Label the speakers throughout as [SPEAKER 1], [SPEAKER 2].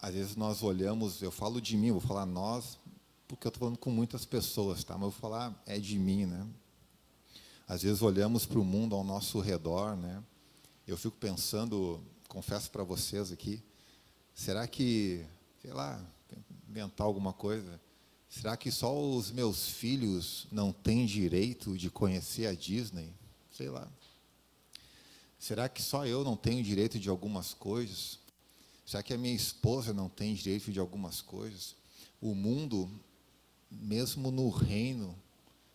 [SPEAKER 1] Às vezes nós olhamos, eu falo de mim, vou falar nós, porque eu estou falando com muitas pessoas, tá? Mas eu vou falar é de mim, né? Às vezes olhamos para o mundo ao nosso redor, né? Eu fico pensando, confesso para vocês aqui, será que, sei lá, inventar alguma coisa, será que só os meus filhos não têm direito de conhecer a Disney? Sei lá. Será que só eu não tenho direito de algumas coisas? Será que a minha esposa não tem direito de algumas coisas? O mundo, mesmo no reino,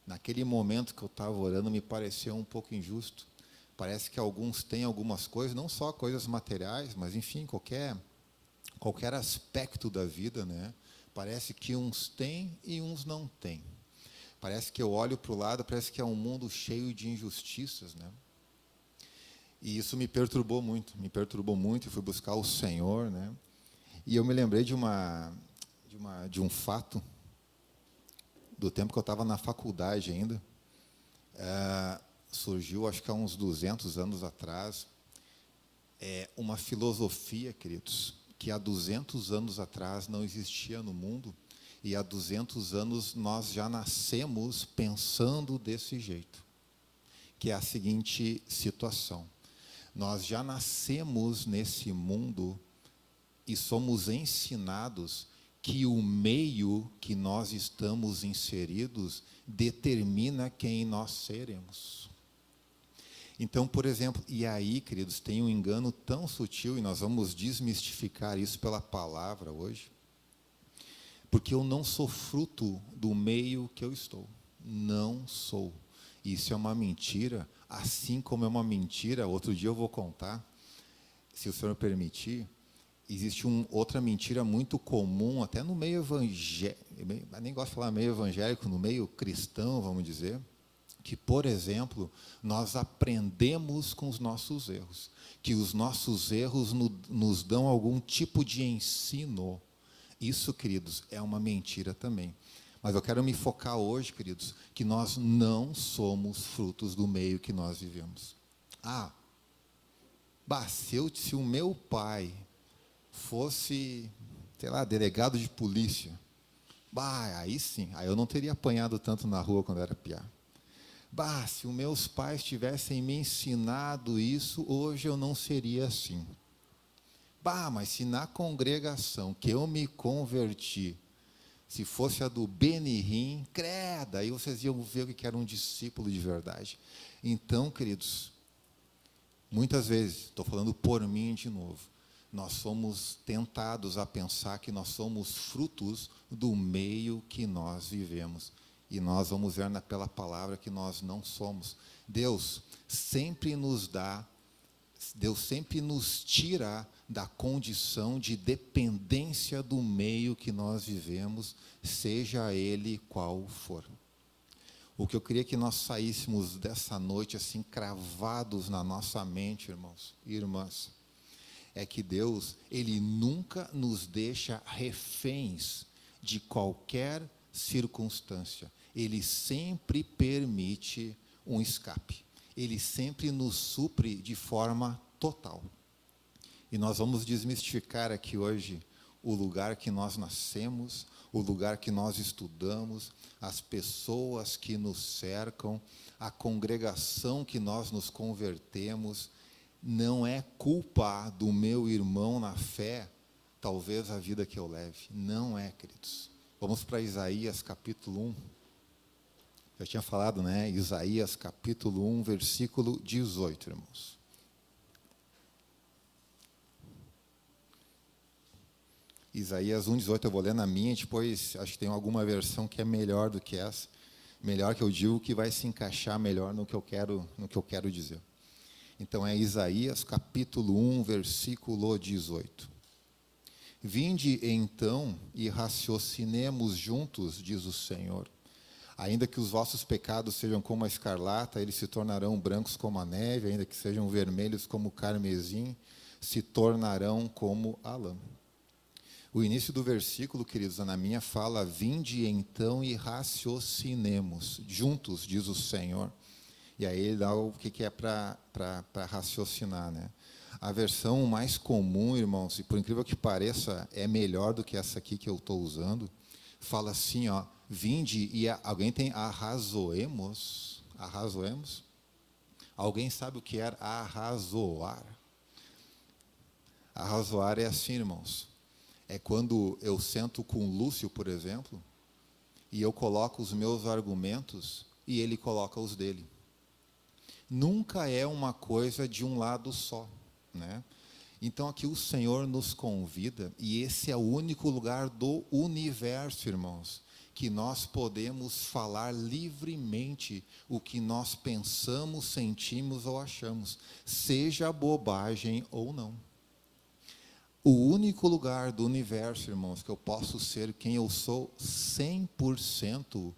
[SPEAKER 1] naquele momento que eu estava orando, me pareceu um pouco injusto. Parece que alguns têm algumas coisas, não só coisas materiais, mas, enfim, qualquer aspecto da vida, né? Parece que uns têm e uns não têm. Parece que eu olho para o lado, parece que é um mundo cheio de injustiças, né? E isso me perturbou muito, eu fui buscar o Senhor, né? E eu me lembrei de um fato, do tempo que eu estava na faculdade ainda. Surgiu, acho que há uns 200 anos atrás, uma filosofia, queridos, que há 200 anos atrás não existia no mundo, e há 200 anos nós já nascemos pensando desse jeito, que é a seguinte situação. Nós já nascemos nesse mundo e somos ensinados que o meio que nós estamos inseridos determina quem nós seremos. Então, por exemplo, e aí, queridos, tem um engano tão sutil, e nós vamos desmistificar isso pela palavra hoje, porque eu não sou fruto do meio que eu estou. Não sou. Isso é uma mentira, assim como é uma mentira, outro dia eu vou contar, se o Senhor permitir, existe outra mentira muito comum, até no meio evangélico, nem gosto de falar meio evangélico, no meio cristão, vamos dizer, que, por exemplo, nós aprendemos com os nossos erros, que os nossos erros nos dão algum tipo de ensino. Isso, queridos, é uma mentira também. Mas eu quero me focar hoje, queridos, que nós não somos frutos do meio que nós vivemos. Se o meu pai fosse, sei lá, delegado de polícia, aí sim, aí eu não teria apanhado tanto na rua quando era piá. Se os meus pais tivessem me ensinado isso, hoje eu não seria assim. Mas se na congregação que eu me converti, se fosse a do Benihim, creda, aí vocês iam ver o que era um discípulo de verdade. Então, queridos, muitas vezes, estou falando por mim de novo, nós somos tentados a pensar que nós somos frutos do meio que nós vivemos. E nós vamos ver pela palavra que nós não somos. Deus sempre nos tira da condição de dependência do meio que nós vivemos, seja ele qual for. O que eu queria que nós saíssemos dessa noite assim, cravados na nossa mente, irmãos e irmãs, é que Deus, Ele nunca nos deixa reféns de qualquer circunstância. Ele sempre permite um escape. Ele sempre nos supre de forma total. E nós vamos desmistificar aqui hoje o lugar que nós nascemos, o lugar que nós estudamos, as pessoas que nos cercam, a congregação que nós nos convertemos. Não é culpa do meu irmão na fé, talvez a vida que eu leve. Não é, queridos. Vamos para Isaías capítulo 1. Eu tinha falado, né? Isaías capítulo 1, versículo 18, irmãos. Isaías 1, 18, eu vou ler na minha, depois acho que tem alguma versão que é melhor do que essa. Melhor que eu digo, que vai se encaixar melhor no que eu quero dizer. Então é Isaías capítulo 1, versículo 18. Vinde então e raciocinemos juntos, diz o Senhor. Ainda que os vossos pecados sejam como a escarlata, eles se tornarão brancos como a neve, ainda que sejam vermelhos como o carmesim, se tornarão como a lã. O início do versículo, queridos, na minha fala, vinde então e raciocinemos juntos, diz o Senhor. E aí ele dá o que é para raciocinar, né? A versão mais comum, irmãos, e por incrível que pareça, é melhor do que essa aqui que eu estou usando. Fala assim, ó, vinde e alguém tem arrazoemos? Arrazoemos? Alguém sabe o que é arrazoar? Arrazoar é assim, irmãos. É quando eu sento com o Lúcio, por exemplo, e eu coloco os meus argumentos e ele coloca os dele. Nunca é uma coisa de um lado só, né? Então aqui o Senhor nos convida, e esse é o único lugar do universo, irmãos, que nós podemos falar livremente o que nós pensamos, sentimos ou achamos, seja bobagem ou não. O único lugar do universo, irmãos, que eu posso ser quem eu sou 100%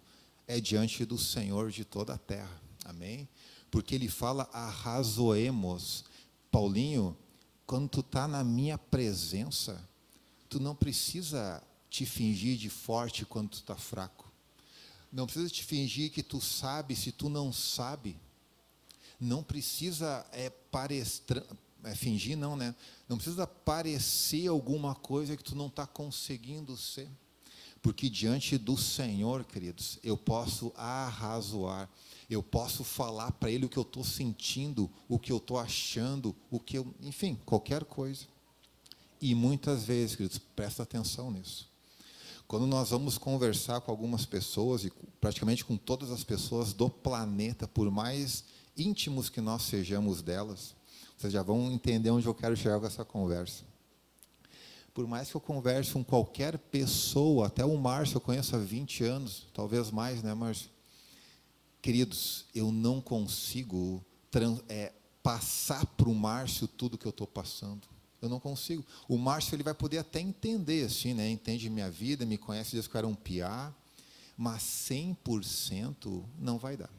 [SPEAKER 1] é diante do Senhor de toda a terra. Amém? Porque ele fala arrazoemos. Paulinho, quando tu está na minha presença, tu não precisa te fingir de forte quando tu está fraco. Não precisa te fingir que tu sabe se tu não sabe. Não precisa fingir não, né? Não precisa parecer alguma coisa que tu não está conseguindo ser. Porque diante do Senhor, queridos, eu posso arrazoar. Eu posso falar para Ele o que eu estou sentindo, o que eu estou achando, enfim, qualquer coisa. E muitas vezes, queridos, presta atenção nisso. Quando nós vamos conversar com algumas pessoas, e praticamente com todas as pessoas do planeta, por mais íntimos que nós sejamos delas, vocês já vão entender onde eu quero chegar com essa conversa. Por mais que eu converse com qualquer pessoa, até o Márcio eu conheço há 20 anos, talvez mais, né, Márcio? Queridos, eu não consigo passar para o Márcio tudo que eu estou passando. Eu não consigo. O Márcio ele vai poder até entender, assim, né? Entende minha vida, me conhece desde que eu era um piá, mas 100% não vai dar.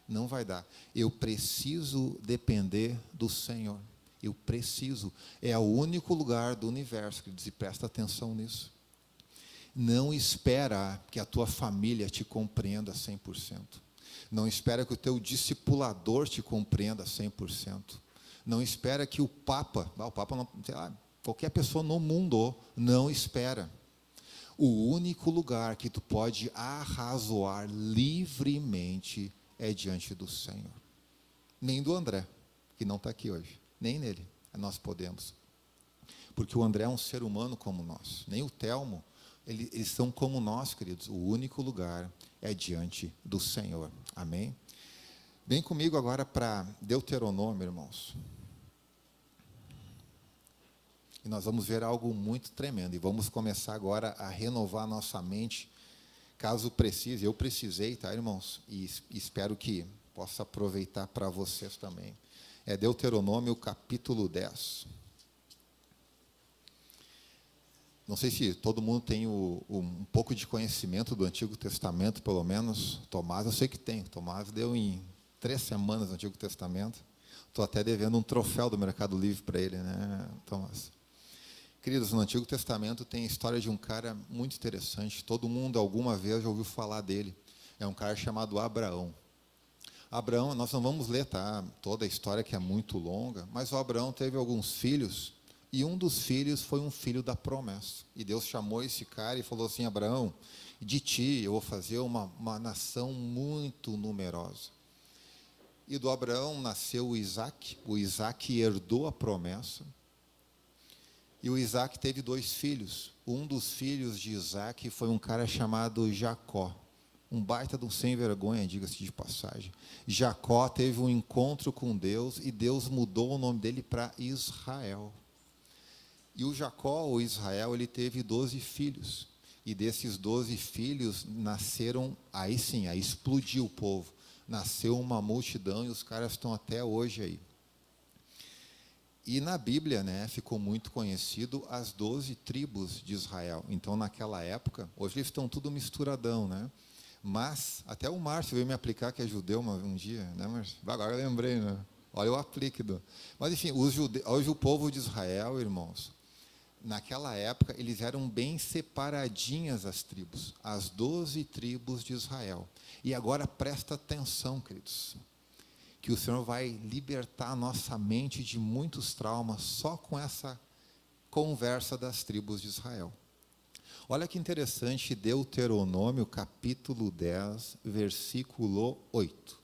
[SPEAKER 1] Não vai dar. Eu preciso depender do Senhor. Eu preciso. É o único lugar do universo, queridos, e presta atenção nisso. Não espera que a tua família te compreenda 100%. Não espera que o teu discipulador te compreenda 100%. Não espera que o Papa não, sei lá, qualquer pessoa no mundo não espera. O único lugar que tu pode arrazoar livremente é diante do Senhor. Nem do André, que não está aqui hoje. Nem nele nós podemos. Porque o André é um ser humano como nós. Nem o Telmo. Eles são como nós, queridos. O único lugar é diante do Senhor. Amém? Vem comigo agora para Deuteronômio, irmãos. E nós vamos ver algo muito tremendo. E vamos começar agora a renovar nossa mente, caso precise. Eu precisei, tá, irmãos? E espero que possa aproveitar para vocês também. É Deuteronômio, capítulo 10. Não sei se todo mundo tem um pouco de conhecimento do Antigo Testamento, pelo menos. Tomás, eu sei que tem. Tomás deu em 3 semanas no Antigo Testamento. Estou até devendo um troféu do Mercado Livre para ele, né, Tomás? Queridos, no Antigo Testamento tem a história de um cara muito interessante. Todo mundo alguma vez já ouviu falar dele. É um cara chamado Abraão. Abraão, nós não vamos ler, tá, toda a história que é muito longa, mas o Abraão teve alguns filhos, e um dos filhos foi um filho da promessa. E Deus chamou esse cara e falou assim: Abraão, de ti eu vou fazer uma nação muito numerosa. E do Abraão nasceu o Isaac herdou a promessa, e o Isaac teve 2 filhos. Um dos filhos de Isaac foi um cara chamado Jacó, um baita de um sem vergonha, diga-se de passagem. Jacó teve um encontro com Deus, e Deus mudou o nome dele para Israel. E o Jacó, ou Israel, ele teve 12 filhos. E desses 12 filhos nasceram, aí sim, aí explodiu o povo. Nasceu uma multidão e os caras estão até hoje aí. E na Bíblia, né, ficou muito conhecido as 12 tribos de Israel. Então, naquela época, hoje eles estão tudo misturadão, né? Mas, até o Márcio veio me aplicar, que é judeu um dia, né, Márcio? Agora eu lembrei, né? Olha o aplíquido. Mas, enfim, hoje o povo de Israel, irmãos, naquela época, eles eram bem separadinhas as tribos, as 12 tribos de Israel. E agora presta atenção, queridos. que o Senhor vai libertar a nossa mente de muitos traumas só com essa conversa das tribos de Israel. Olha que interessante, Deuteronômio capítulo 10, versículo 8.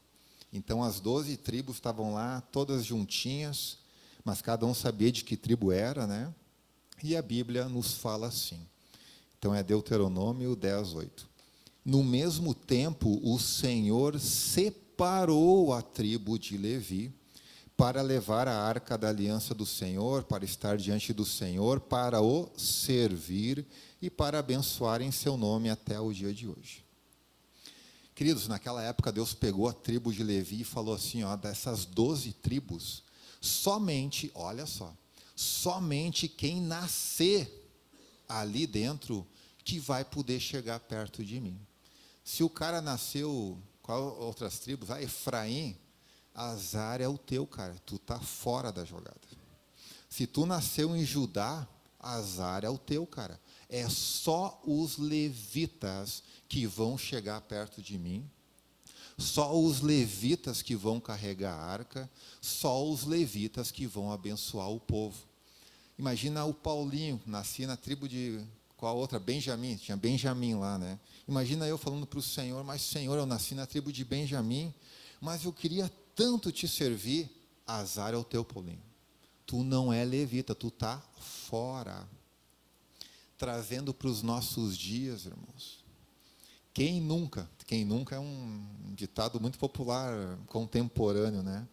[SPEAKER 1] Então as 12 tribos estavam lá, todas juntinhas, mas cada um sabia de que tribo era, né? E a Bíblia nos fala assim. Então é Deuteronômio 10, 8. No mesmo tempo, o Senhor separou a tribo de Levi para levar a arca da aliança do Senhor, para estar diante do Senhor, para o servir e para abençoar em seu nome até o dia de hoje. Queridos, naquela época Deus pegou a tribo de Levi e falou assim, ó, dessas 12 tribos, somente, olha só, somente quem nascer ali dentro que vai poder chegar perto de mim. Se o cara nasceu, qual outras tribos? Efraim, azar é o teu, cara, tu está fora da jogada. Se tu nasceu em Judá, azar é o teu, cara. É só os levitas que vão chegar perto de mim, só os levitas que vão carregar a arca, só os levitas que vão abençoar o povo. Imagina o Paulinho, nasci na tribo de, qual outra? Benjamim, tinha Benjamim lá, né? Imagina eu falando para o Senhor, mas Senhor, eu nasci na tribo de Benjamim, mas eu queria tanto te servir, azar é o teu, Paulinho. Tu não é levita, tu está fora. Trazendo para os nossos dias, irmãos. Quem nunca é um ditado muito popular, contemporâneo, né?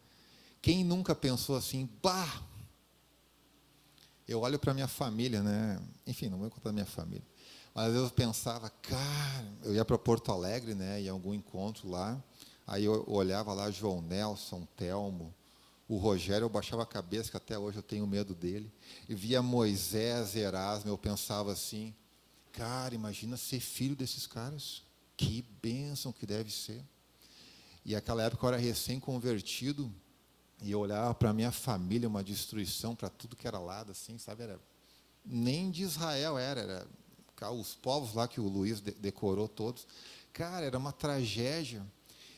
[SPEAKER 1] Quem nunca pensou assim, bah, eu olho para a minha família, né? Enfim, não vou contar da minha família. Mas eu pensava, cara, eu ia para Porto Alegre, né? Em algum encontro lá. Aí eu olhava lá João Nelson, Telmo, o Rogério, eu baixava a cabeça, que até hoje eu tenho medo dele. E via Moisés, Erasmo, eu pensava assim, cara, imagina ser filho desses caras. Que bênção que deve ser. E naquela época eu era recém-convertido, e eu olhava para a minha família, uma destruição para tudo que era lado, assim, sabe? Era, nem de Israel era os povos lá que o Luiz decorou todos. Cara, era uma tragédia.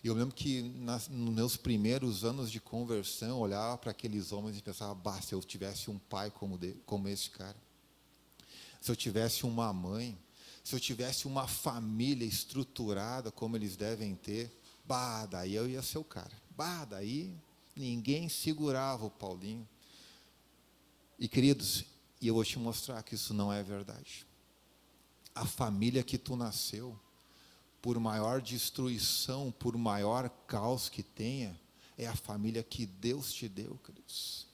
[SPEAKER 1] Eu lembro que nos meus primeiros anos de conversão, eu olhava para aqueles homens e pensava, bah, se eu tivesse um pai como esse cara. Se eu tivesse uma mãe, se eu tivesse uma família estruturada como eles devem ter, bah, daí eu ia ser o cara. Bah, daí ninguém segurava o Paulinho. E, queridos, eu vou te mostrar que isso não é verdade. A família que tu nasceu, por maior destruição, por maior caos que tenha, é a família que Deus te deu, queridos.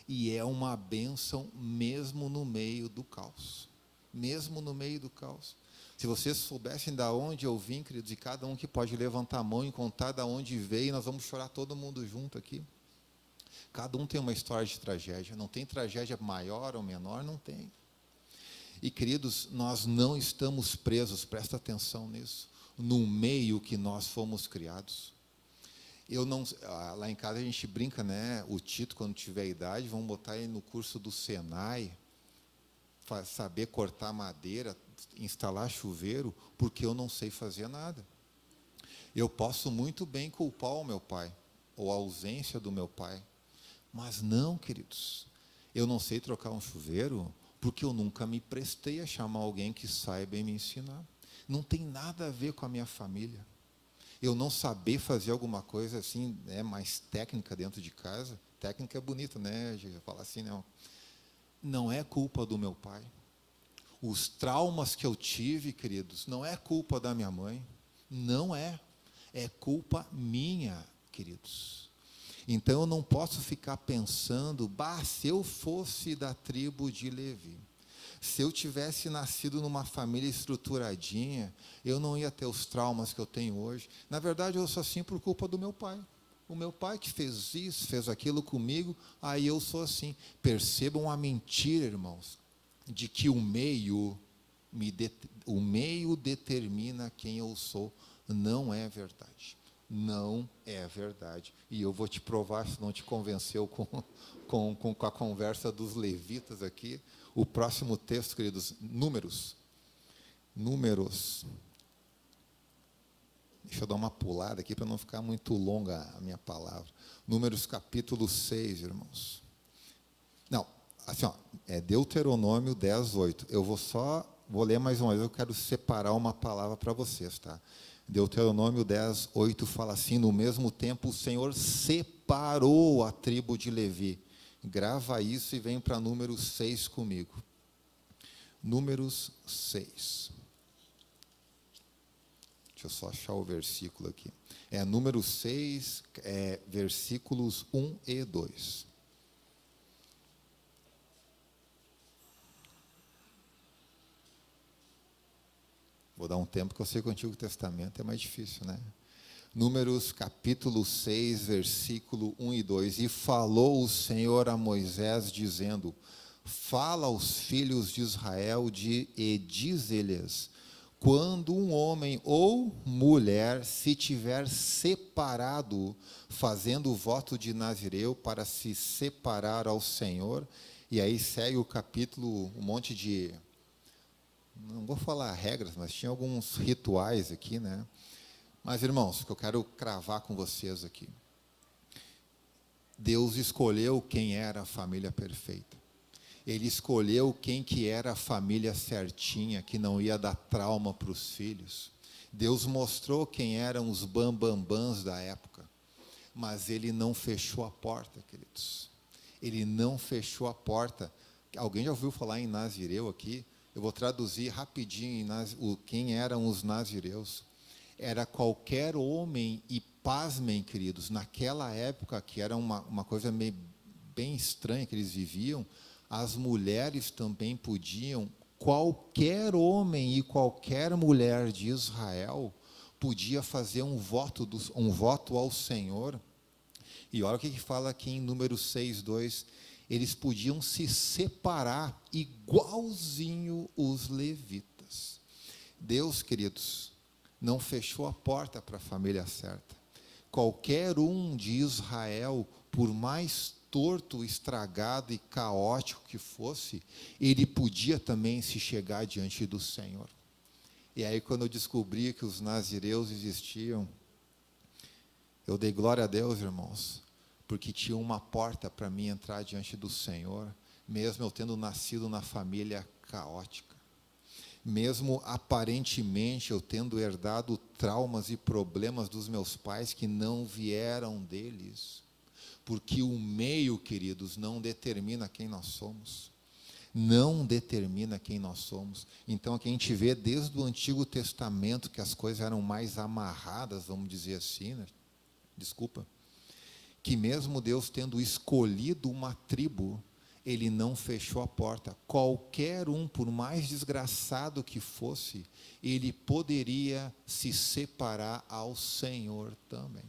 [SPEAKER 1] E é uma bênção mesmo no meio do caos. Mesmo no meio do caos. Se vocês soubessem de onde eu vim, queridos, e cada um que pode levantar a mão e contar de onde veio, nós vamos chorar todo mundo junto aqui. Cada um tem uma história de tragédia. Não tem tragédia maior ou menor, não tem. E, queridos, nós não estamos presos, presta atenção nisso, no meio que nós fomos criados. Eu não, lá em casa a gente brinca, né? O Tito, quando tiver idade, vamos botar ele no curso do Senai, saber cortar madeira, instalar chuveiro, porque eu não sei fazer nada. Eu posso muito bem culpar o meu pai, ou a ausência do meu pai, mas não, queridos, eu não sei trocar um chuveiro, porque eu nunca me prestei a chamar alguém que saiba e me ensinar. Não tem nada a ver com a minha família. Eu não saber fazer alguma coisa assim, né, mais técnica dentro de casa. Técnica é bonita, né? A gente fala assim, não. Não é culpa do meu pai. Os traumas que eu tive, queridos, não é culpa da minha mãe. Não é. É culpa minha, queridos. Então eu não posso ficar pensando, bah, se eu fosse da tribo de Levi, se eu tivesse nascido numa família estruturadinha, eu não ia ter os traumas que eu tenho hoje. Na verdade, eu sou assim por culpa do meu pai. O meu pai que fez isso, fez aquilo comigo, aí eu sou assim. Percebam a mentira, irmãos, de que o meio determina quem eu sou. Não é verdade. Não é verdade. E eu vou te provar, se não te convenceu com a conversa dos levitas aqui. O próximo texto, queridos, Números. Deixa eu dar uma pulada aqui para não ficar muito longa a minha palavra. Números capítulo 6, irmãos. Não, assim, ó, é Deuteronômio 10, 8. Eu vou ler mais uma vez, eu quero separar uma palavra para vocês, tá? Deuteronômio 10, 8 fala assim: no mesmo tempo o Senhor separou a tribo de Levi. Grava isso e vem para Números 6 comigo. Números 6. Deixa eu só achar o versículo aqui. É Números 6, versículos 1 e 2. Vou dar um tempo, que eu sei que o Antigo Testamento é mais difícil, né? Números capítulo 6, versículo 1 e 2. E falou o Senhor a Moisés, dizendo: fala aos filhos de Israel e diz-lhes: quando um homem ou mulher se tiver separado, fazendo o voto de Nazireu para se separar ao Senhor, e aí segue o capítulo, um monte de, não vou falar regras, mas tinha alguns rituais aqui, né? Mas, irmãos, o que eu quero cravar com vocês aqui, Deus escolheu quem era a família perfeita. Ele escolheu quem que era a família certinha, que não ia dar trauma para os filhos. Deus mostrou quem eram os bambambãs da época, mas Ele não fechou a porta, queridos. Ele não fechou a porta. Alguém já ouviu falar em Nazireu aqui? Eu vou traduzir rapidinho quem eram os nazireus. Era qualquer homem, e pasmem, queridos, naquela época, que era uma coisa meio, bem estranha que eles viviam, as mulheres também podiam, qualquer homem e qualquer mulher de Israel podia fazer um voto ao Senhor. E olha o que fala aqui em Números 6, 2, eles podiam se separar igualzinho os levitas. Deus, queridos, não fechou a porta para a família certa. Qualquer um de Israel, por mais torto, estragado e caótico que fosse, ele podia também se chegar diante do Senhor. E aí, quando eu descobri que os nazireus existiam, eu dei glória a Deus, irmãos, porque tinha uma porta para mim entrar diante do Senhor, mesmo eu tendo nascido na família caótica. Mesmo aparentemente eu tendo herdado traumas e problemas dos meus pais que não vieram deles, porque o meio, queridos, não determina quem nós somos. Não determina quem nós somos. Então, aqui a gente vê desde o Antigo Testamento que as coisas eram mais amarradas, vamos dizer assim, né? Desculpa. Que mesmo Deus tendo escolhido uma tribo, Ele não fechou a porta. Qualquer um, por mais desgraçado que fosse, ele poderia se separar ao Senhor também.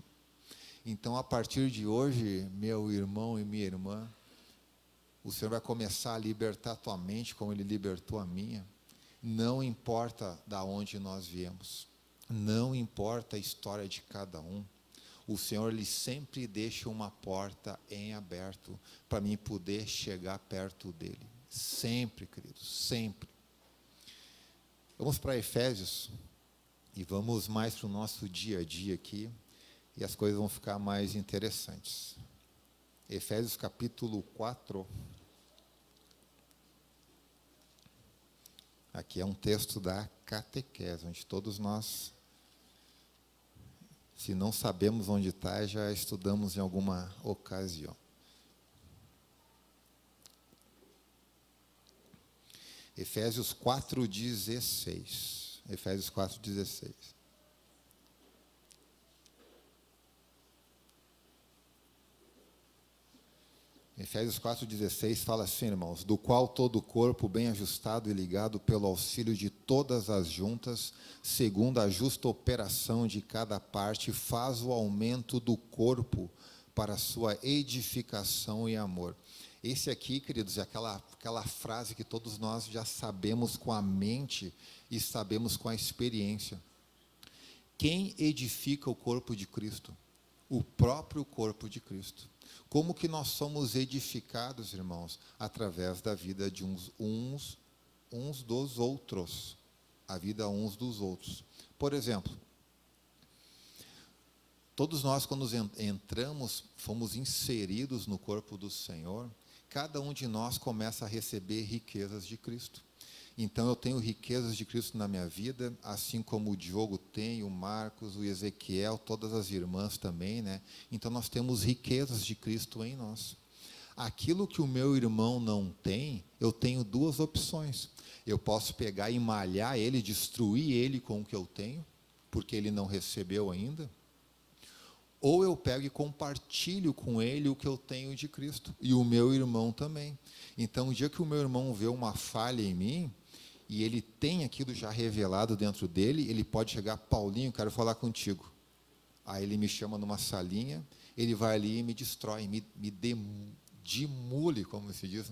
[SPEAKER 1] Então, a partir de hoje, meu irmão e minha irmã, o Senhor vai começar a libertar a tua mente, como Ele libertou a minha. Não importa de onde nós viemos, não importa a história de cada um, o Senhor, Ele sempre deixa uma porta em aberto, para mim poder chegar perto dEle. Sempre, queridos, sempre. Vamos para Efésios, e vamos mais para o nosso dia a dia aqui, e as coisas vão ficar mais interessantes. Efésios capítulo 4. Aqui é um texto da catequese, onde todos nós, se não sabemos onde está, já estudamos em alguma ocasião. Efésios 4:16. Efésios 4:16. Efésios 4:16 fala assim, irmãos: do qual todo o corpo, bem ajustado e ligado pelo auxílio de todas as juntas, segundo a justa operação de cada parte, faz o aumento do corpo para a sua edificação e amor. Esse aqui, queridos, é aquela frase que todos nós já sabemos com a mente e sabemos com a experiência. Quem edifica o corpo de Cristo? O próprio corpo de Cristo. Como que nós somos edificados, irmãos? Através da vida de uns dos outros. A vida uns dos outros. Por exemplo, Todos nós, quando entramos, fomos inseridos no corpo do Senhor, cada um de nós começa a receber riquezas de Cristo. Então, eu tenho riquezas de Cristo na minha vida, assim como o Diogo tem, o Marcos, o Ezequiel, todas as irmãs também, né? Então, nós temos riquezas de Cristo em nós. Aquilo que o meu irmão não tem, eu tenho duas opções. Eu posso pegar e malhar ele, destruir ele com o que eu tenho, porque ele não recebeu ainda. Ou eu pego e compartilho com ele o que eu tenho de Cristo, e o meu irmão também. Então, o dia que o meu irmão vê uma falha em mim, e ele tem aquilo já revelado dentro dele, ele pode chegar: Paulinho, quero falar contigo. Aí ele me chama numa salinha, ele vai ali e me destrói, me demule, como se diz.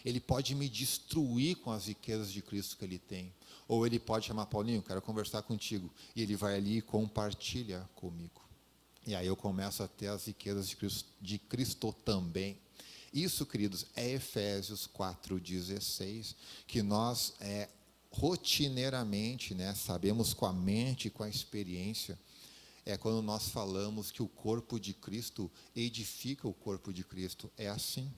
[SPEAKER 1] Ele pode me destruir com as riquezas de Cristo que ele tem. Ou ele pode chamar: Paulinho, quero conversar contigo. E ele vai ali e compartilha comigo. E aí eu começo a ter as riquezas de Cristo também. Isso, queridos, é Efésios 4,16, que nós rotineiramente, né, sabemos com a mente, com a experiência, é quando nós falamos que o corpo de Cristo edifica o corpo de Cristo. É assim,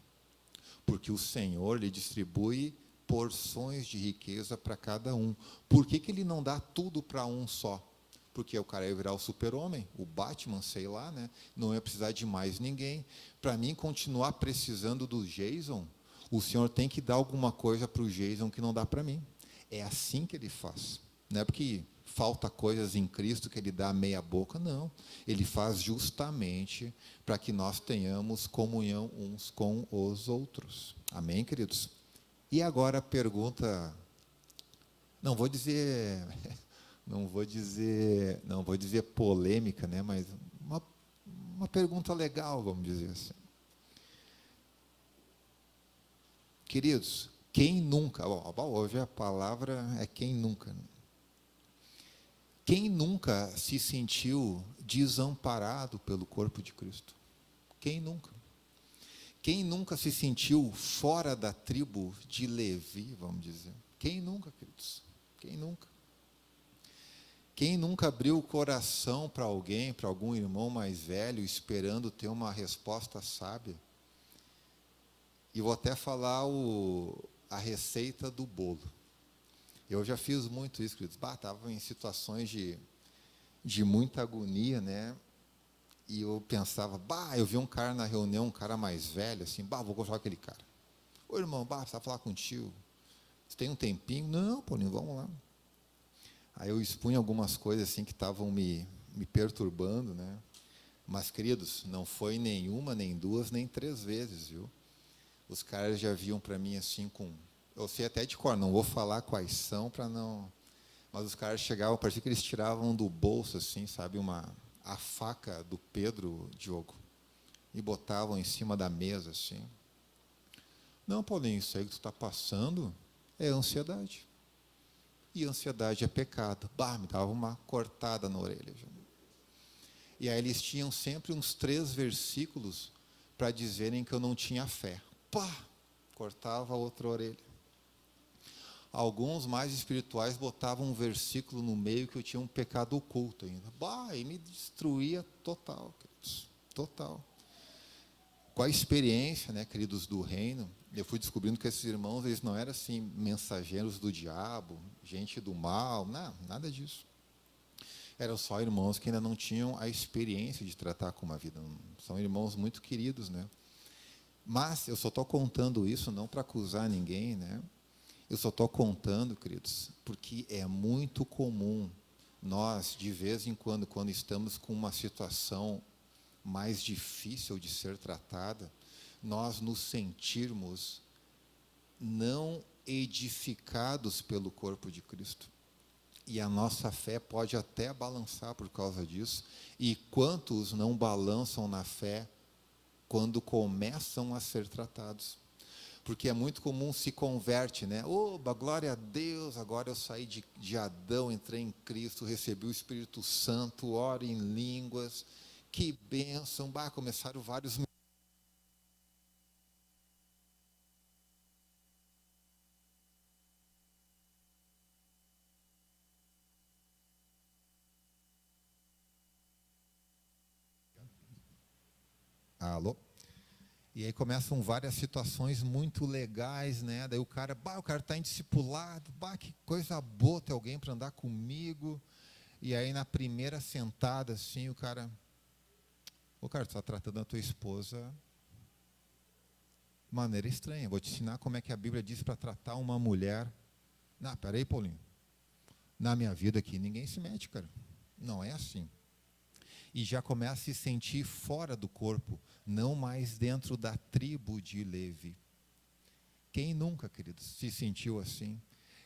[SPEAKER 1] porque o Senhor lhe distribui porções de riqueza para cada um. Por que Ele não dá tudo para um só? Porque o cara ia virar o super-homem, o Batman, sei lá, né? Não ia precisar de mais ninguém. Para mim continuar precisando do Jason, o Senhor tem que dar alguma coisa para o Jason que não dá para mim. É assim que Ele faz. Não é porque falta coisas em Cristo que Ele dá meia boca, não. Ele faz justamente para que nós tenhamos comunhão uns com os outros. Amém, queridos? E agora a pergunta, não vou dizer polêmica, né, mas uma pergunta legal, vamos dizer assim. Queridos, quem nunca, hoje a palavra é quem nunca. Quem nunca se sentiu desamparado pelo corpo de Cristo? Quem nunca? Quem nunca se sentiu fora da tribo de Levi, vamos dizer? Quem nunca, queridos? Quem nunca? Quem nunca abriu o coração para alguém, para algum irmão mais velho, esperando ter uma resposta sábia? E vou até falar a receita do bolo. Eu já fiz muito isso, queridos. Estava em situações de muita agonia, né? E eu pensava, eu vi um cara na reunião, um cara mais velho, assim, vou gostar daquele cara. Ô irmão, precisa falar contigo. Você tem um tempinho? Não, Paulinho, vamos lá. Aí eu expunha algumas coisas assim que estavam me perturbando, né? Mas, queridos, não foi nenhuma, nem duas, nem três vezes, viu? Os caras já viam para mim assim eu sei até de cor, não vou falar quais são para não... Mas os caras chegavam, parecia que eles tiravam do bolso, assim, sabe, a faca do Pedro, Diogo, e botavam em cima da mesa, assim. Não, Paulinho, isso aí que tu está passando é ansiedade. E ansiedade é pecado. Me dava uma cortada na orelha. E aí eles tinham sempre uns 3 versículos para dizerem que eu não tinha fé. Cortava a outra orelha. Alguns mais espirituais botavam um versículo no meio que eu tinha um pecado oculto ainda. E me destruía total, queridos. Total. Com a experiência, né, queridos, do reino, eu fui descobrindo que esses irmãos, eles não eram assim, mensageiros do diabo, gente do mal, não, nada disso. Eram só irmãos que ainda não tinham a experiência de tratar com uma vida. São irmãos muito queridos, né? Mas eu só estou contando isso não para acusar ninguém, né? Eu só estou contando, queridos, porque é muito comum nós, de vez em quando estamos com uma situação mais difícil de ser tratada, nós nos sentirmos não edificados pelo corpo de Cristo. E a nossa fé pode até balançar por causa disso. E quantos não balançam na fé quando começam a ser tratados? Porque é muito comum se converte, né? Glória a Deus, agora eu saí de Adão, entrei em Cristo, recebi o Espírito Santo, oro em línguas, que bênção, começaram vários... Alô? E aí começam várias situações muito legais, né? Daí o cara está em discipulado, que coisa boa ter alguém para andar comigo. E aí na primeira sentada, assim, o cara, tu está tratando a tua esposa de maneira estranha. Vou te ensinar como é que a Bíblia diz para tratar uma mulher. Não, peraí, Paulinho. Na minha vida aqui, ninguém se mete, cara. Não é assim. E já começa a se sentir fora do corpo, não mais dentro da tribo de Levi. Quem nunca, queridos, se sentiu assim?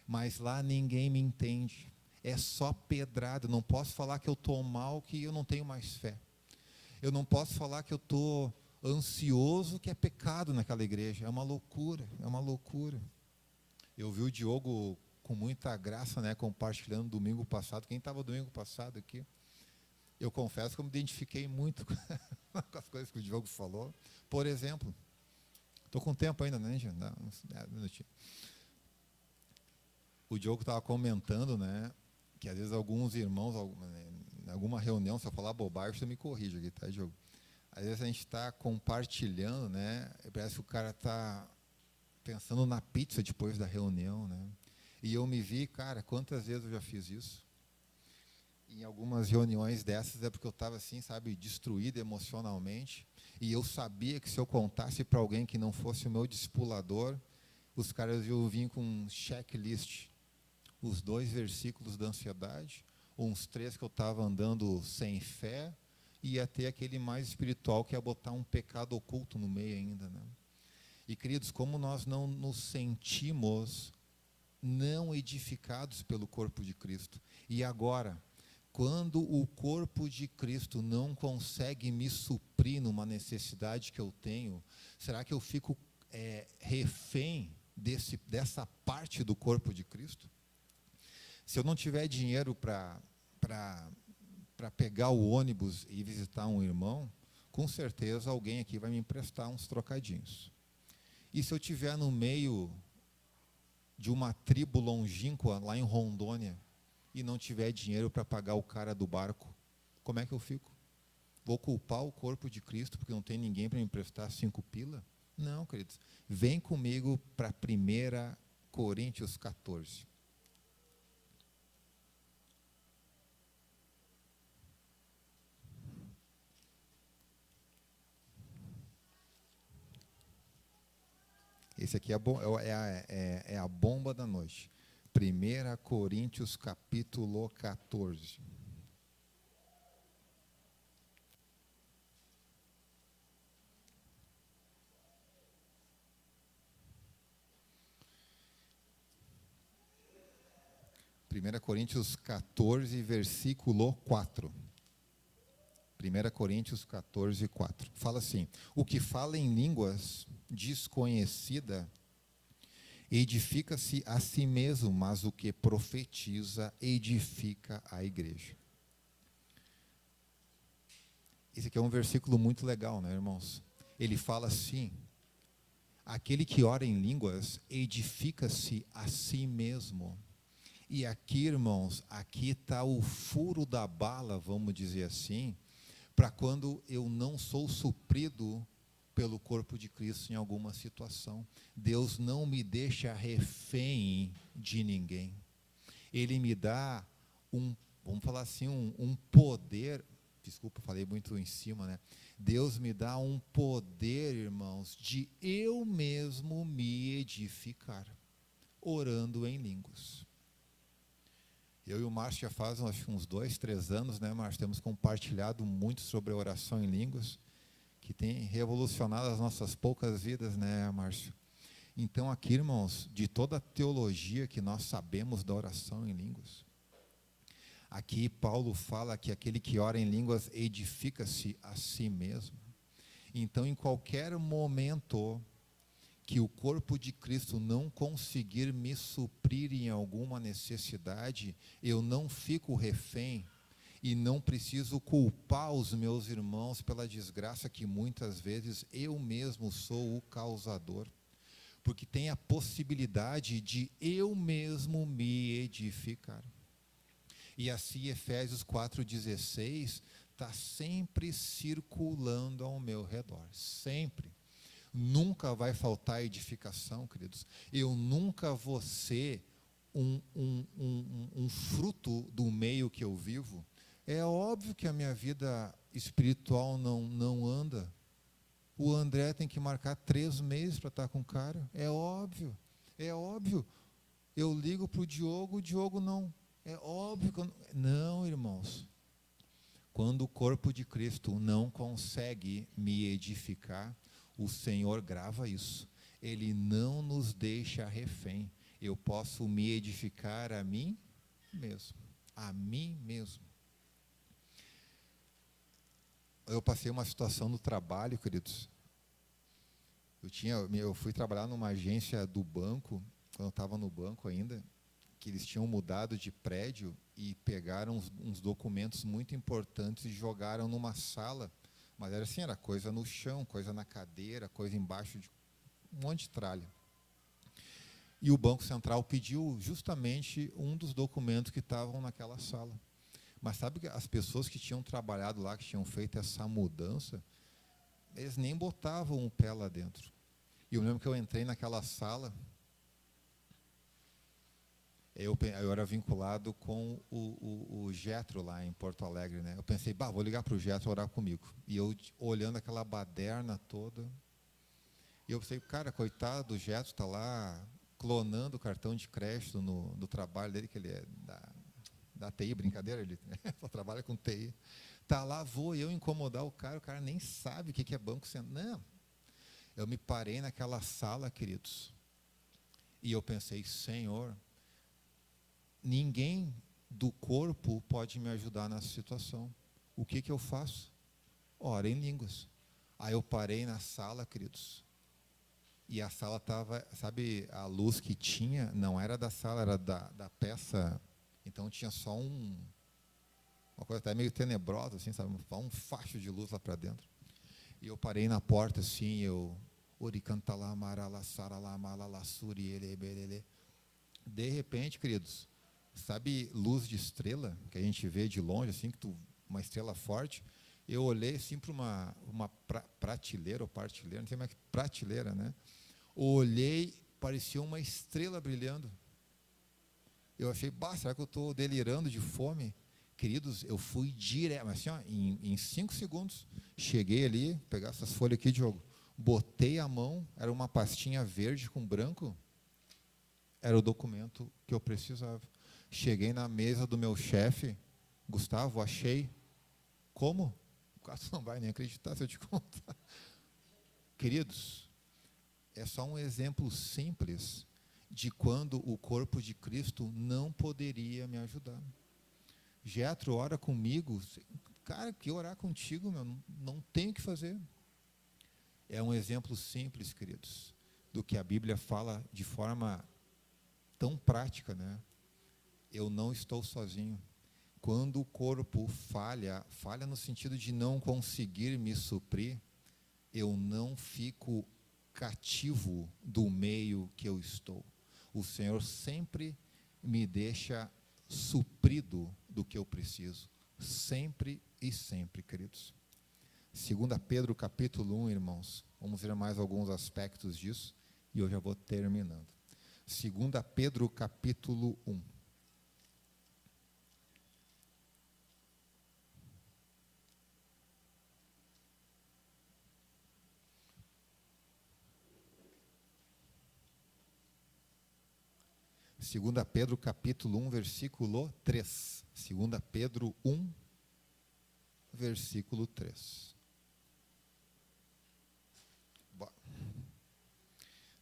[SPEAKER 1] Mas lá ninguém me entende. É só pedrada. Não posso falar que eu estou mal, que eu não tenho mais fé. Eu não posso falar que eu estou ansioso, que é pecado naquela igreja. É uma loucura, é uma loucura. Eu vi o Diogo com muita graça, né, compartilhando domingo passado. Quem estava domingo passado aqui? Eu confesso que eu me identifiquei muito com as coisas que o Diogo falou. Por exemplo, estou com tempo ainda, né, gente? Um minutinho. O Diogo estava comentando, né, que às vezes alguns irmãos, em alguma reunião, se eu falar bobagem, você me corrige aqui, tá, Diogo? Às vezes a gente está compartilhando, né, parece que o cara está pensando na pizza depois da reunião, né? E eu me vi, cara, quantas vezes eu já fiz isso? Em algumas reuniões dessas é porque eu estava assim, sabe, destruído emocionalmente, e eu sabia que se eu contasse para alguém que não fosse o meu discipulador, os caras iam vir com um checklist, os 2 versículos da ansiedade, uns 3 que eu estava andando sem fé, e ia ter aquele mais espiritual que ia botar um pecado oculto no meio ainda, né? E queridos, como nós não nos sentimos não edificados pelo corpo de Cristo, e agora, quando o corpo de Cristo não consegue me suprir numa necessidade que eu tenho, será que eu fico refém dessa parte do corpo de Cristo? Se eu não tiver dinheiro para pegar o ônibus e visitar um irmão, com certeza alguém aqui vai me emprestar uns trocadinhos. E se eu estiver no meio de uma tribo longínqua, lá em Rondônia, e não tiver dinheiro para pagar o cara do barco, como é que eu fico? Vou culpar o corpo de Cristo porque não tem ninguém para me emprestar 5 pila? Não, queridos. Vem comigo para 1 Coríntios 14. Esse aqui é a bomba da noite. 1 Coríntios capítulo 14. Primeira Coríntios 14, versículo 4. 1 Coríntios 14, 4. Fala assim: o que fala em línguas desconhecida edifica-se a si mesmo, mas o que profetiza edifica a igreja. Esse aqui é um versículo muito legal, né, irmãos? Ele fala assim: aquele que ora em línguas edifica-se a si mesmo. E aqui, irmãos, aqui está o furo da bala, vamos dizer assim, para quando eu não sou suprido pelo corpo de Cristo em alguma situação. Deus não me deixa refém de ninguém. Ele me dá vamos falar assim, um poder. Desculpa, falei muito em cima, né? Deus me dá um poder, irmãos, de eu mesmo me edificar, orando em línguas. Eu e o Márcio já fazem acho, uns 2, 3 anos, né, Márcio? Temos compartilhado muito sobre a oração em línguas, que tem revolucionado as nossas poucas vidas, né, Márcio? Então, aqui, irmãos, de toda a teologia que nós sabemos da oração em línguas, aqui Paulo fala que aquele que ora em línguas edifica-se a si mesmo. Então, em qualquer momento que o corpo de Cristo não conseguir me suprir em alguma necessidade, eu não fico refém e não preciso culpar os meus irmãos pela desgraça que muitas vezes eu mesmo sou o causador, porque tem a possibilidade de eu mesmo me edificar. E assim Efésios 4,16 está sempre circulando ao meu redor, sempre. Nunca vai faltar edificação, queridos. Eu nunca vou ser um fruto do meio que eu vivo. É óbvio que a minha vida espiritual não anda. O André tem que marcar 3 meses para estar com o cara. É óbvio. É óbvio. Eu ligo para o Diogo não. É óbvio que não, irmãos. Quando o corpo de Cristo não consegue me edificar, o Senhor grava isso. Ele não nos deixa refém. Eu posso me edificar a mim mesmo. A mim mesmo. Eu passei uma situação no trabalho, queridos. Eu fui trabalhar numa agência do banco, quando eu estava no banco ainda, que eles tinham mudado de prédio e pegaram uns documentos muito importantes e jogaram numa sala. Mas era assim, era coisa no chão, coisa na cadeira, coisa embaixo de um monte de tralha. E o Banco Central pediu justamente um dos documentos que estavam naquela sala. Mas sabe que as pessoas que tinham trabalhado lá, que tinham feito essa mudança, eles nem botavam o pé lá dentro. E eu lembro que eu entrei naquela sala, eu era vinculado com o Getro lá em Porto Alegre, né? Eu pensei, vou ligar para o Getro orar comigo. E eu olhando aquela baderna toda, e eu pensei, cara, coitado do Getro, está lá clonando o cartão de crédito do trabalho dele, que ele é da TI, brincadeira, ele só trabalha com TI. Está lá, vou eu incomodar o cara nem sabe o que é Banco Central. Não, eu me parei naquela sala, queridos, e eu pensei, Senhor, ninguém do corpo pode me ajudar nessa situação. O que eu faço? Ora em línguas. Aí eu parei na sala, queridos, e a sala estava, sabe, a luz que tinha, não era da sala, era da peça, então tinha só uma coisa até meio tenebrosa, assim, sabe, um facho de luz lá para dentro. E eu parei na porta, assim, de repente, queridos, sabe, luz de estrela, que a gente vê de longe, assim, uma estrela forte, eu olhei assim para uma prateleira, ou partilheira, não sei mais que prateleira, né? Olhei, parecia uma estrela brilhando. Eu achei, será que eu estou delirando de fome? Queridos, eu fui direto, mas assim, ó, em 5 segundos, cheguei ali, pegar essas folhas aqui, Diogo, botei a mão, era uma pastinha verde com branco, era o documento que eu precisava. Cheguei na mesa do meu chefe, Gustavo, achei. Como? O cara não vai nem acreditar se eu te contar. Queridos, é só um exemplo simples de quando o corpo de Cristo não poderia me ajudar. Getro, ora comigo. Cara, que orar contigo, meu, não tenho o que fazer. É um exemplo simples, queridos, do que a Bíblia fala de forma tão prática, né? Eu não estou sozinho. Quando o corpo falha no sentido de não conseguir me suprir, eu não fico cativo do meio que eu estou. O Senhor sempre me deixa suprido do que eu preciso, sempre e sempre, queridos. 2 Pedro capítulo 1, irmãos, vamos ver mais alguns aspectos disso, e eu já vou terminando. 2 Pedro capítulo 1. Segunda Pedro capítulo 1, versículo 3. 2 Pedro 1, versículo 3.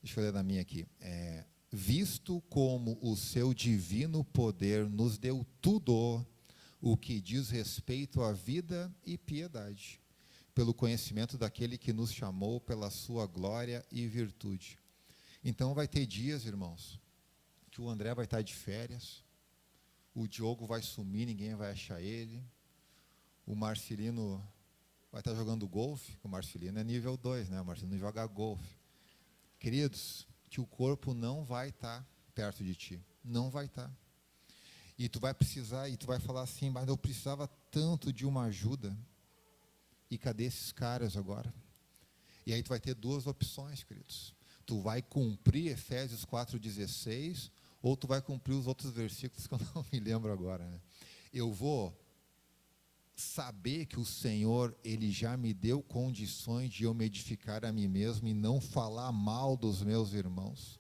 [SPEAKER 1] Deixa eu ler na minha aqui. Visto como o seu divino poder nos deu tudo o que diz respeito à vida e piedade, pelo conhecimento daquele que nos chamou pela sua glória e virtude. Então vai ter dias, irmãos, que o André vai estar de férias, o Diogo vai sumir, ninguém vai achar ele, o Marcelino vai estar jogando golfe, o Marcelino é nível 2, né? O Marcelino joga golfe. Queridos, que o corpo não vai estar perto de ti, não vai estar. E tu vai precisar, e tu vai falar assim, mas eu precisava tanto de uma ajuda. E cadê esses caras agora? E aí tu vai ter duas opções, queridos. Tu vai cumprir Efésios 4,16, ou tu vai cumprir os outros versículos que eu não me lembro agora, né? Eu vou saber que o Senhor, Ele já me deu condições de eu me edificar a mim mesmo e não falar mal dos meus irmãos.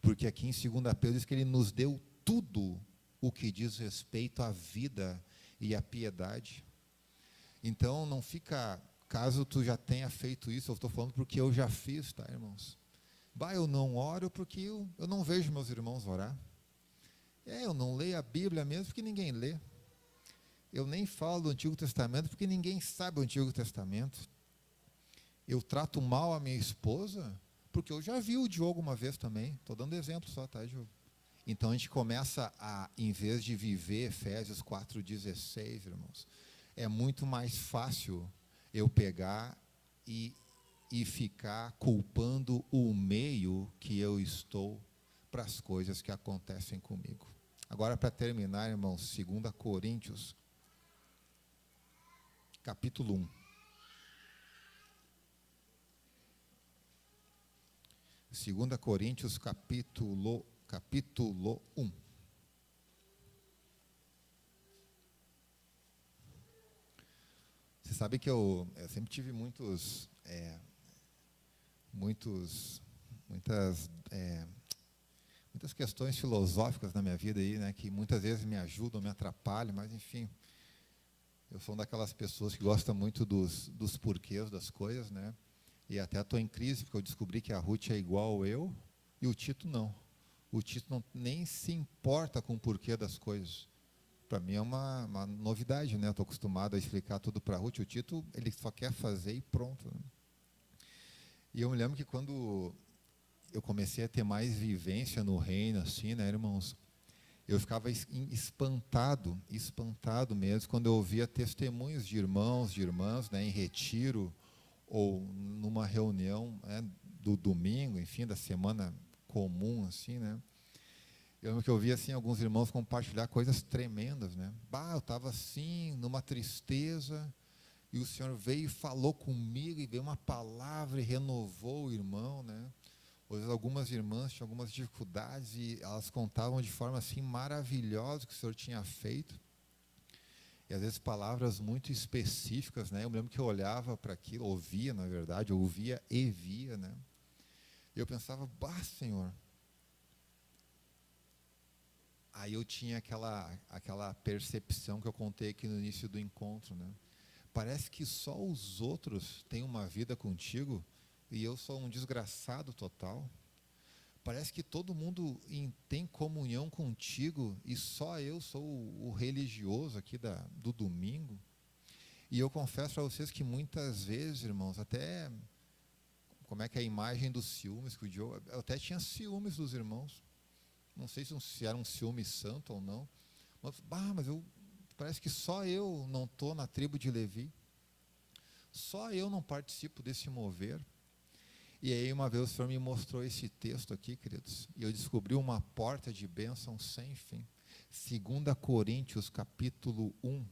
[SPEAKER 1] Porque aqui em 2 Pedro diz que Ele nos deu tudo o que diz respeito à vida e à piedade. Então, não fica, caso tu já tenha feito isso, eu estou falando porque eu já fiz, tá, irmãos? Eu não oro porque eu não vejo meus irmãos orar. Eu não leio a Bíblia mesmo porque ninguém lê. Eu nem falo do Antigo Testamento porque ninguém sabe o Antigo Testamento. Eu trato mal a minha esposa porque eu já vi o Diogo uma vez também. Estou dando exemplo só, tá, Diogo? Então a gente começa a, em vez de viver Efésios 4,16, irmãos, é muito mais fácil eu pegar e ficar culpando o meio que eu estou para as coisas que acontecem comigo. Agora, para terminar, irmãos, 2 Coríntios, capítulo 1. 2 Coríntios, capítulo 1. Você sabe que eu sempre tive muitas questões filosóficas na minha vida aí, né, que muitas vezes me ajudam, me atrapalham, mas enfim, eu sou daquelas pessoas que gostam muito dos porquês das coisas, né? E até estou em crise porque eu descobri que a Ruth é igual eu e o Tito não. O Tito nem se importa com o porquê das coisas. Para mim é uma novidade, né? Eu estou acostumado a explicar tudo para a Ruth. O Tito, ele só quer fazer e pronto, né? E eu me lembro que quando eu comecei a ter mais vivência no reino, assim, né, irmãos? Eu ficava espantado mesmo, quando eu ouvia testemunhos de irmãos, de irmãs, né, em retiro, ou numa reunião, né, do domingo, enfim, da semana comum, assim, né? Eu lembro que eu via, assim, alguns irmãos compartilhar coisas tremendas, né? Eu estava assim, numa tristeza, e o Senhor veio e falou comigo, e veio uma palavra e renovou o irmão, né? Hoje algumas irmãs tinham algumas dificuldades e elas contavam de forma assim maravilhosa o que o Senhor tinha feito. E às vezes palavras muito específicas, né? Eu me lembro que eu olhava para aquilo, ouvia, na verdade, ouvia e via, né? E eu pensava, Senhor. Aí eu tinha aquela percepção que eu contei aqui no início do encontro, né? Parece que só os outros têm uma vida contigo e eu sou um desgraçado total. Parece que todo mundo tem comunhão contigo e só eu sou o religioso aqui do domingo. E eu confesso para vocês que muitas vezes, irmãos, até como é que é a imagem dos ciúmes que o Diogo, eu até tinha ciúmes dos irmãos. Não sei se era um ciúme santo ou não. Mas parece que só eu não estou na tribo de Levi. Só eu não participo desse mover. E aí uma vez o Senhor me mostrou esse texto aqui, queridos, e eu descobri uma porta de bênção sem fim. 2 Coríntios, capítulo 1,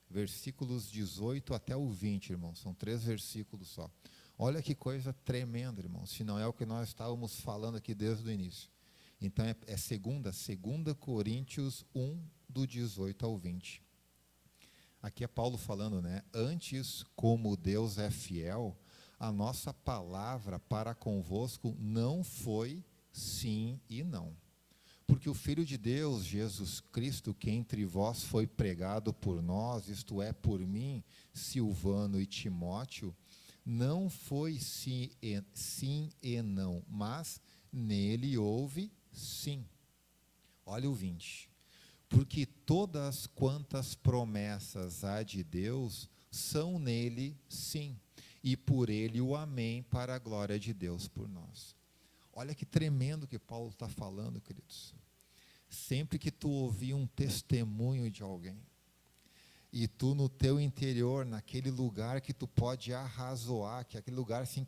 [SPEAKER 1] versículos 18 até o 20, irmãos. São 3 versículos só. Olha que coisa tremenda, irmãos, se não é o que nós estávamos falando aqui desde o início. Então é 2 Coríntios 1, do 18 ao 20. Aqui é Paulo falando, né? Antes, como Deus é fiel, a nossa palavra para convosco não foi sim e não. Porque o Filho de Deus, Jesus Cristo, que entre vós foi pregado por nós, isto é, por mim, Silvano e Timóteo, não foi sim e não, mas nele houve sim. Olha o 20. Porque todas quantas promessas há de Deus são nele sim. E por ele o amém para a glória de Deus por nós. Olha que tremendo que Paulo está falando, queridos. Sempre que tu ouvir um testemunho de alguém, e tu no teu interior, naquele lugar que tu pode arrazoar, que é aquele lugar assim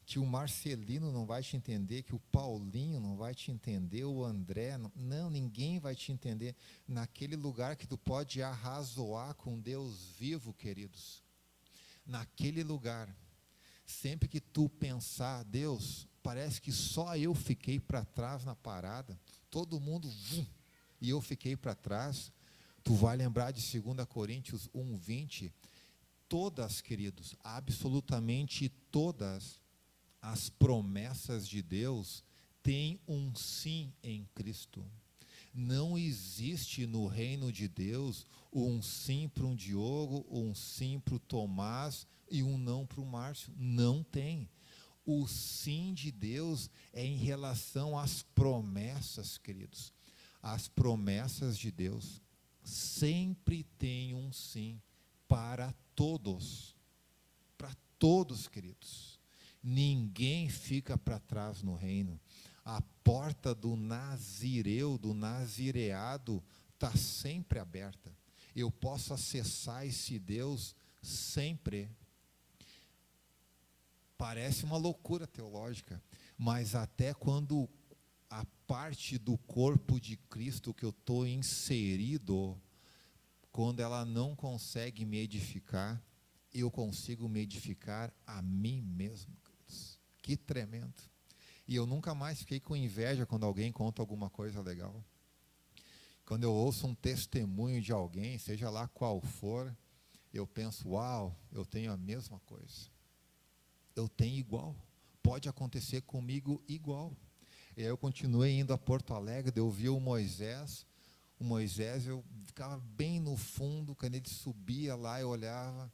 [SPEAKER 2] que o Marcelino não vai te entender, que o Paulinho não vai te entender, o André, não, ninguém vai te entender. Naquele lugar que tu pode arrazoar com Deus vivo, queridos, naquele lugar, sempre que tu pensar, Deus, parece que só eu fiquei para trás na parada, todo mundo, e eu fiquei para trás, tu vai lembrar de 2 Coríntios 1:20, todas, queridos, absolutamente todas as promessas de Deus têm um sim em Cristo. Não existe no reino de Deus um sim para um Diogo, um sim para o Tomás e um não para o Márcio. Não tem. O sim de Deus é em relação às promessas, queridos. As promessas de Deus sempre têm um sim para todos. Para todos, queridos. Ninguém fica para trás no reino. A porta do nazireu, do nazireado, está sempre aberta. Eu posso acessar esse Deus sempre. Parece uma loucura teológica, mas até quando a parte do corpo de Cristo que eu estou inserido, quando ela não consegue me edificar, eu consigo me edificar a mim mesmo. Que tremendo. E eu nunca mais fiquei com inveja quando alguém conta alguma coisa legal. Quando eu ouço um testemunho de alguém, seja lá qual for, eu penso, uau, eu tenho a mesma coisa. Eu tenho igual. Pode acontecer comigo igual. E aí eu continuei indo a Porto Alegre, eu via o Moisés, eu ficava bem no fundo, quando ele subia lá, eu olhava,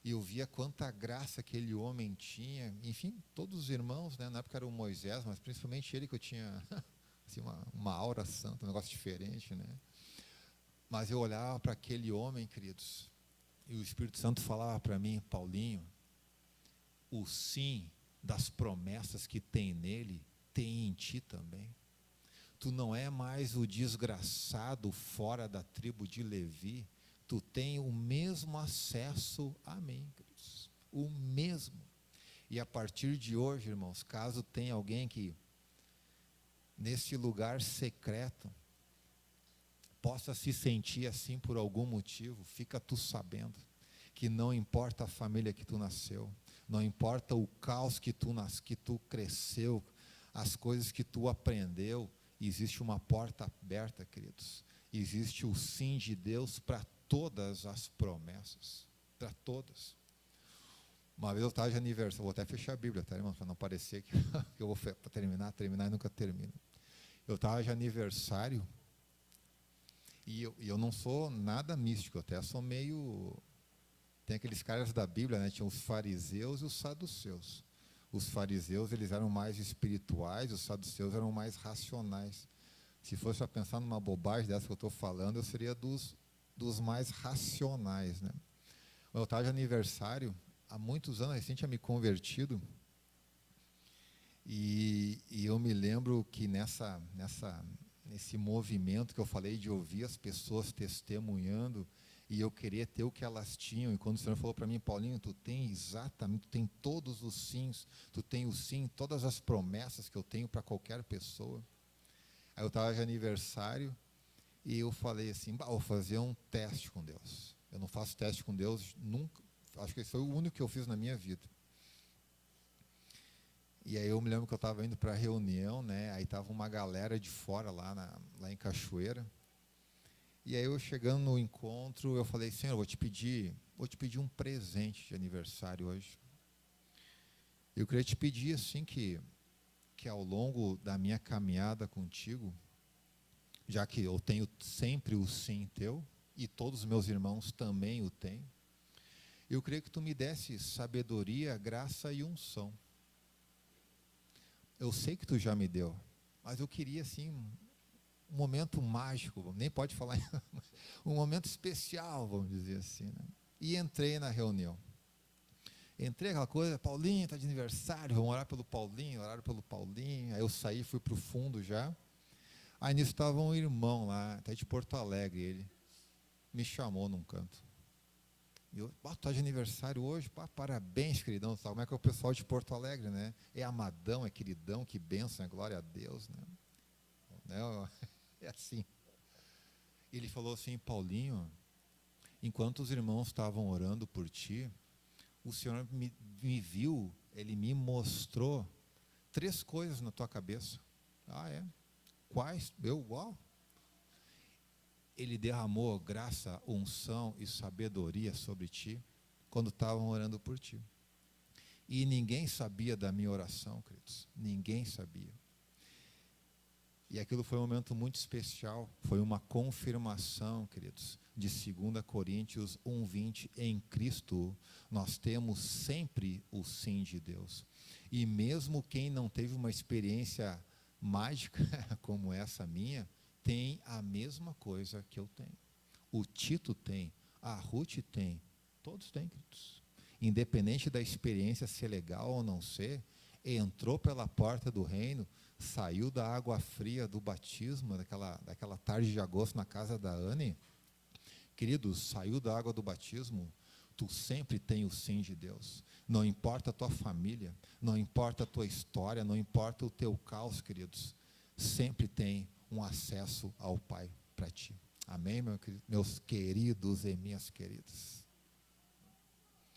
[SPEAKER 2] e eu via quanta graça aquele homem tinha, enfim, todos os irmãos, né, na época era o Moisés, mas principalmente ele que eu tinha assim, uma aura santa, um negócio diferente, né? Mas eu olhava para aquele homem, queridos, e o Espírito Santo falava para mim, Paulinho, o sim das promessas que tem nele, tem em ti também. Tu não é mais o desgraçado fora da tribo de Levi, tu tem o mesmo acesso a mim, queridos, o mesmo. E a partir de hoje, irmãos, caso tenha alguém que, nesse lugar secreto, possa se sentir assim por algum motivo, fica tu sabendo, que não importa a família que tu nasceu, não importa o caos que tu cresceu, as coisas que tu aprendeu, existe uma porta aberta, queridos. Existe o sim de Deus para todas as promessas, para todas. Uma vez eu estava de aniversário, vou até fechar a Bíblia, tá, irmão, para não parecer que eu vou terminar e nunca termino. Eu estava de aniversário e eu não sou nada místico, eu até sou meio... Tem aqueles caras da Bíblia, né, tinha os fariseus e os saduceus. Os fariseus, eles eram mais espirituais, os saduceus eram mais racionais. Se fosse para pensar numa bobagem dessa que eu estou falando, eu seria dos mais racionais, né? Eu estava de aniversário, há muitos anos, recente tinha me convertido, e eu me lembro que nesse movimento que eu falei de ouvir as pessoas testemunhando, e eu queria ter o que elas tinham, e quando o Senhor falou para mim, Paulinho, tu tem todos os sims, tu tem o sim, todas as promessas que eu tenho para qualquer pessoa. Aí eu estava de aniversário, e eu falei assim, vou fazer um teste com Deus. Eu não faço teste com Deus nunca, acho que esse foi o único que eu fiz na minha vida. E aí eu me lembro que eu estava indo para a reunião, né? Aí estava uma galera de fora lá em Cachoeira. E aí eu chegando no encontro, eu falei, Senhor, eu vou te pedir um presente de aniversário hoje. Eu queria te pedir assim que ao longo da minha caminhada contigo, já que eu tenho sempre o sim teu, e todos os meus irmãos também o têm, eu queria que tu me desse sabedoria, graça e unção. Eu sei que tu já me deu, mas eu queria assim um momento mágico, nem pode falar, um momento especial, vamos dizer assim, né? E entrei na reunião. Entrei aquela coisa, Paulinho está de aniversário, vamos orar pelo Paulinho, oraram pelo Paulinho. Aí eu saí, fui para o fundo já. Aí nisso estava um irmão lá, até de Porto Alegre, ele me chamou num canto. E eu, tá de aniversário hoje, pá, parabéns, queridão. Sabe como é que é o pessoal de Porto Alegre, né? É amadão, é queridão, que bênção, é glória a Deus, né? Não, é assim. Ele falou assim: Paulinho, enquanto os irmãos estavam orando por ti, o Senhor me viu, Ele me mostrou 3 coisas na tua cabeça. Ah, é? Quais? Uau! Ele derramou graça, unção e sabedoria sobre ti, quando estavam orando por ti. E ninguém sabia da minha oração, queridos. Ninguém sabia. E aquilo foi um momento muito especial. Foi uma confirmação, queridos, de 2 Coríntios 1:20. Em Cristo, nós temos sempre o sim de Deus. E mesmo quem não teve uma experiência mágica como essa minha, tem a mesma coisa que eu tenho. O Tito tem, a Ruth tem, todos têm, queridos. Independente da experiência ser legal ou não ser, entrou pela porta do reino, saiu da água fria do batismo, daquela tarde de agosto na casa da Anne. Queridos, saiu da água do batismo, tu sempre tem o sim de Deus. Não importa a tua família, não importa a tua história, não importa o teu caos, queridos, sempre tem um acesso ao Pai para ti. Amém, meus queridos e minhas queridas?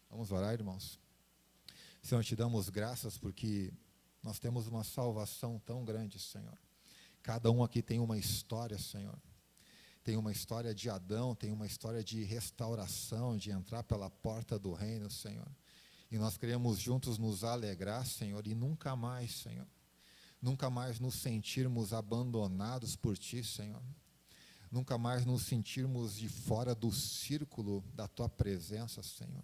[SPEAKER 2] Vamos orar, irmãos? Senhor, te damos graças porque nós temos uma salvação tão grande, Senhor. Cada um aqui tem uma história, Senhor. Tem uma história de Adão, tem uma história de restauração, de entrar pela porta do reino, Senhor. E nós queremos juntos nos alegrar, Senhor, e nunca mais, Senhor, nunca mais nos sentirmos abandonados por Ti, Senhor. Nunca mais nos sentirmos de fora do círculo da Tua presença, Senhor.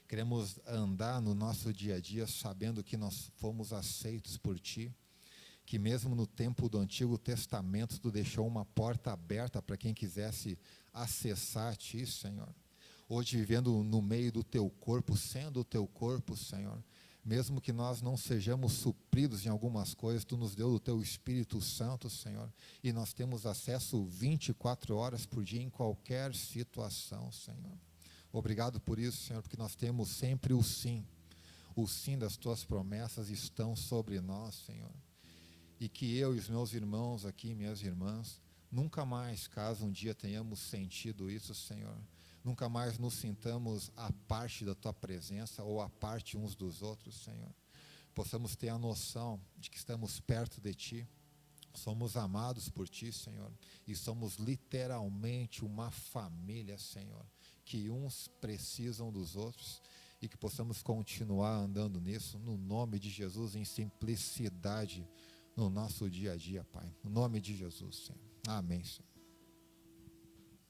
[SPEAKER 2] Queremos andar no nosso dia a dia sabendo que nós fomos aceitos por Ti, que mesmo no tempo do Antigo Testamento Tu deixou uma porta aberta para quem quisesse acessar a Ti, Senhor. Hoje vivendo no meio do Teu corpo, sendo o Teu corpo, Senhor, mesmo que nós não sejamos supridos em algumas coisas, Tu nos deu o Teu Espírito Santo, Senhor, e nós temos acesso 24 horas por dia em qualquer situação, Senhor. Obrigado por isso, Senhor, porque nós temos sempre o sim das Tuas promessas estão sobre nós, Senhor. E que eu e os meus irmãos aqui, minhas irmãs, nunca mais, caso um dia tenhamos sentido isso, Senhor, nunca mais nos sintamos à parte da Tua presença ou à parte uns dos outros, Senhor. Possamos ter a noção de que estamos perto de Ti, somos amados por Ti, Senhor, e somos literalmente uma família, Senhor, que uns precisam dos outros e que possamos continuar andando nisso, no nome de Jesus, em simplicidade, no nosso dia a dia, Pai. No nome de Jesus, Senhor. Amém, Senhor.